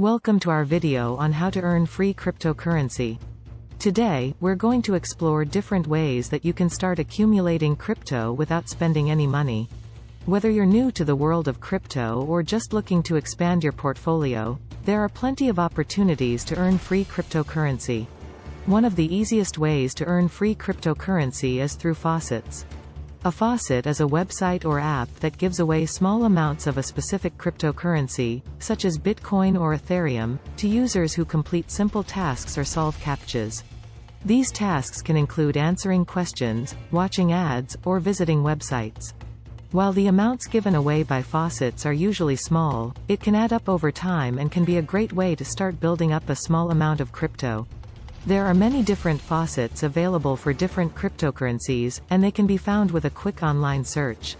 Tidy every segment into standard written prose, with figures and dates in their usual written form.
Welcome to our video on how to earn free cryptocurrency. Today, we're going to explore different ways that you can start accumulating crypto without spending any money. Whether you're new to the world of crypto or just looking to expand your portfolio, there are plenty of opportunities to earn free cryptocurrency. One of the easiest ways to earn free cryptocurrency is through faucets. A faucet is a website or app that gives away small amounts of a specific cryptocurrency, such as Bitcoin or Ethereum, to users who complete simple tasks or solve CAPTCHAs. These tasks can include answering questions, watching ads, or visiting websites. While the amounts given away by faucets are usually small, it can add up over time and can be a great way to start building up a small amount of crypto. There are many different faucets available for different cryptocurrencies, and they can be found with a quick online search.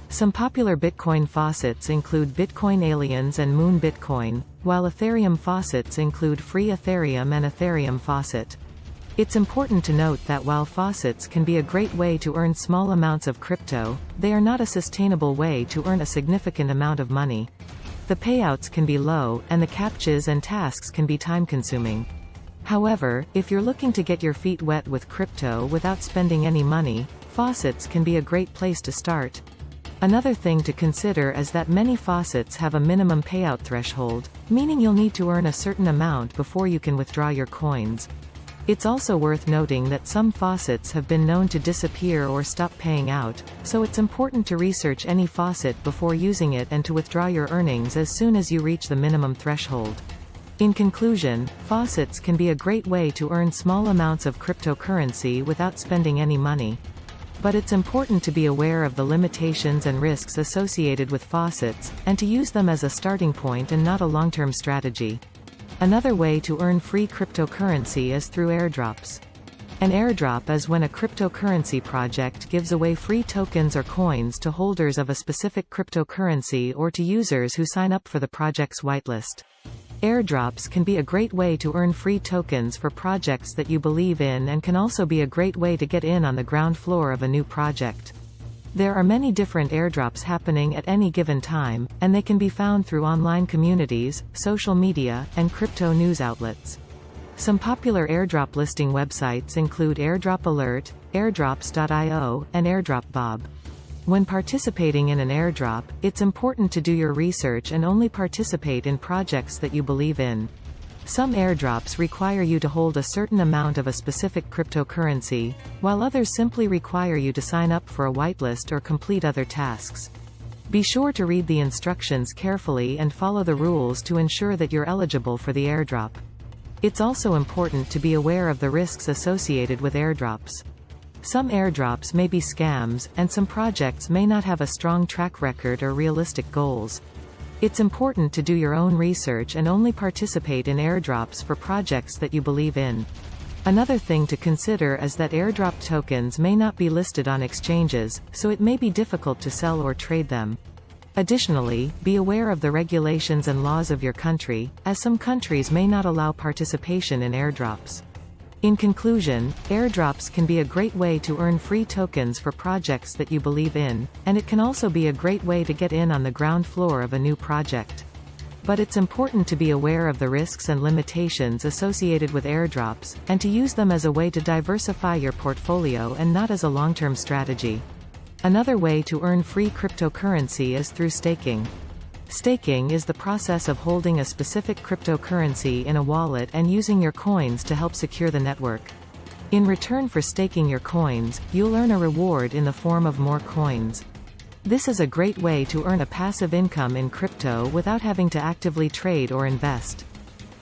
Some popular Bitcoin faucets include Bitcoin Aliens and Moon Bitcoin, while Ethereum faucets include Free Ethereum and Ethereum Faucet. It's important to note that while faucets can be a great way to earn small amounts of crypto, they are not a sustainable way to earn a significant amount of money. The payouts can be low, and the CAPTCHAs and tasks can be time-consuming. However, if you're looking to get your feet wet with crypto without spending any money, faucets can be a great place to start. Another thing to consider is that many faucets have a minimum payout threshold, meaning you'll need to earn a certain amount before you can withdraw your coins. It's also worth noting that some faucets have been known to disappear or stop paying out, so it's important to research any faucet before using it and to withdraw your earnings as soon as you reach the minimum threshold. In conclusion, faucets can be a great way to earn small amounts of cryptocurrency without spending any money. But it's important to be aware of the limitations and risks associated with faucets, and to use them as a starting point and not a long-term strategy. Another way to earn free cryptocurrency is through airdrops. An airdrop is when a cryptocurrency project gives away free tokens or coins to holders of a specific cryptocurrency or to users who sign up for the project's whitelist. Airdrops can be a great way to earn free tokens for projects that you believe in and can also be a great way to get in on the ground floor of a new project. There are many different airdrops happening at any given time, and they can be found through online communities, social media, and crypto news outlets. Some popular airdrop listing websites include Airdrop Alert, Airdrops.io, and Airdrop Bob. When participating in an airdrop, it's important to do your research and only participate in projects that you believe in. Some airdrops require you to hold a certain amount of a specific cryptocurrency, while others simply require you to sign up for a whitelist or complete other tasks. Be sure to read the instructions carefully and follow the rules to ensure that you're eligible for the airdrop. It's also important to be aware of the risks associated with airdrops. Some airdrops may be scams, and some projects may not have a strong track record or realistic goals. It's important to do your own research and only participate in airdrops for projects that you believe in. Another thing to consider is that airdrop tokens may not be listed on exchanges, so it may be difficult to sell or trade them. Additionally, be aware of the regulations and laws of your country, as some countries may not allow participation in airdrops. In conclusion, airdrops can be a great way to earn free tokens for projects that you believe in, and it can also be a great way to get in on the ground floor of a new project. But it's important to be aware of the risks and limitations associated with airdrops, and to use them as a way to diversify your portfolio and not as a long-term strategy. Another way to earn free cryptocurrency is through staking. Staking is the process of holding a specific cryptocurrency in a wallet and using your coins to help secure the network. In return for staking your coins, you'll earn a reward in the form of more coins. This is a great way to earn a passive income in crypto without having to actively trade or invest.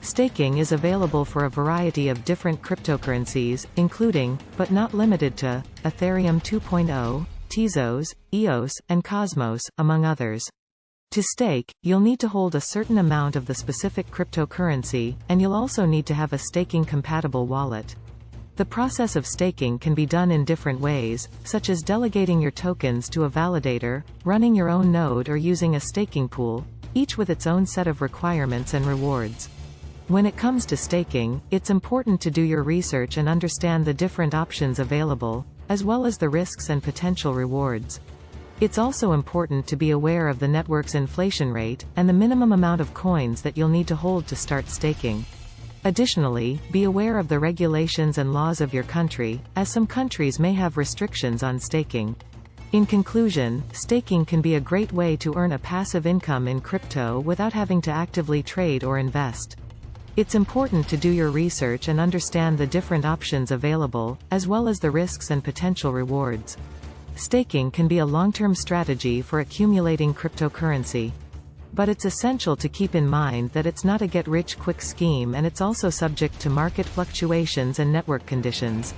Staking is available for a variety of different cryptocurrencies, including, but not limited to, Ethereum 2.0, Tezos, EOS, and Cosmos, among others. To stake, you'll need to hold a certain amount of the specific cryptocurrency, and you'll also need to have a staking-compatible wallet. The process of staking can be done in different ways, such as delegating your tokens to a validator, running your own node or using a staking pool, each with its own set of requirements and rewards. When it comes to staking, it's important to do your research and understand the different options available, as well as the risks and potential rewards. It's also important to be aware of the network's inflation rate, and the minimum amount of coins that you'll need to hold to start staking. Additionally, be aware of the regulations and laws of your country, as some countries may have restrictions on staking. In conclusion, staking can be a great way to earn a passive income in crypto without having to actively trade or invest. It's important to do your research and understand the different options available, as well as the risks and potential rewards. Staking can be a long-term strategy for accumulating cryptocurrency. But it's essential to keep in mind that it's not a get-rich-quick scheme, and it's also subject to market fluctuations and network conditions.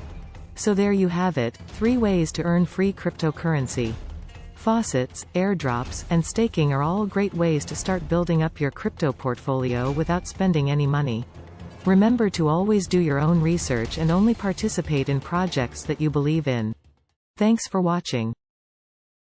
So there you have it, 3 ways to earn free cryptocurrency. Faucets, airdrops, and staking are all great ways to start building up your crypto portfolio without spending any money. Remember to always do your own research and only participate in projects that you believe in. Thanks for watching.